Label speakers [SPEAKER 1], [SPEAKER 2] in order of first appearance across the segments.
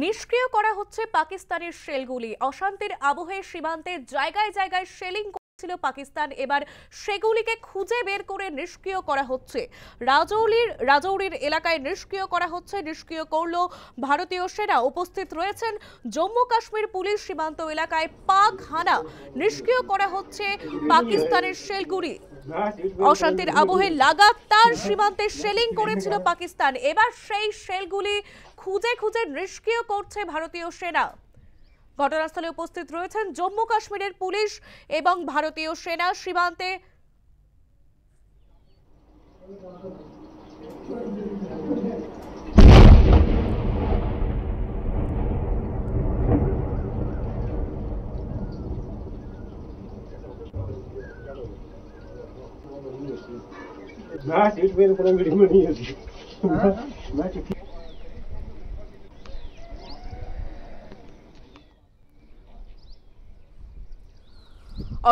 [SPEAKER 1] নিষ্ক্রিয় করা হচ্ছে পাকিস্তানের শেলগুলি। অশান্তির আবহে সীমান্তে জায়গায় জায়গায় শেলিং ছিল পাকিস্তান, এবার সেগুলিকে খুঁজে বের করে নিষ্ক্রিয় করা হচ্ছে। রাজৌরির এলাকায় নিষ্ক্রিয় করা হচ্ছে। নিষ্ক্রিয় করলো ভারতীয় সেনা। উপস্থিত রয়েছেন জম্মু কাশ্মীর পুলিশ। সীমান্ত এলাকায় পাক হানা, নিষ্ক্রিয় করা হচ্ছে পাকিস্তানের শেলগুলি। অশান্তির আবহে লাগাতার সীমান্তে শেলিং করেছিল পাকিস্তান, এবার সেই শেলগুলি খুঁজে খুঁজে নিষ্ক্রিয় করছে ভারতীয় সেনা। ঘটনাস্থলে উপস্থিত রয়েছেন জম্মু কাশ্মীরের পুলিশ এবং ভারতীয় সেনা। সীমান্তে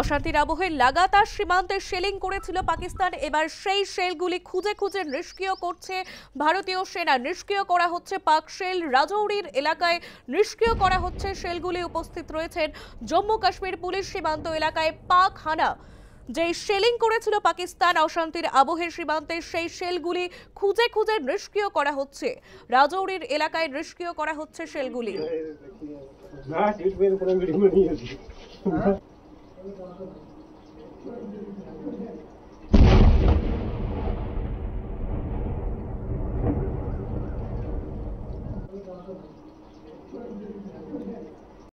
[SPEAKER 1] অশান্তির আবহে লাগাতার সীমান্তে শেলিং করেছিল পাকিস্তান, এবার সেই শেলগুলি খুঁজে খুঁজে নিষ্ক্রিয় করছে ভারতীয় সেনা। নিষ্ক্রিয় করা হচ্ছে পাক শেল। রাজৌরির এলাকায় নিষ্ক্রিয় করা হচ্ছে শেলগুলি। উপস্থিত রয়েছেন জম্মু কাশ্মীর পুলিশ। সীমান্ত এলাকায় পাক হানা, যে শেলিং করেছিল পাকিস্তান অশান্তির আবহে সীমান্তে, সেই শেলগুলি খুঁজে খুঁজে নিষ্ক্রিয় করা হচ্ছে। রাজৌরির এলাকায় নিষ্ক্রিয় করা হচ্ছে শেলগুলি।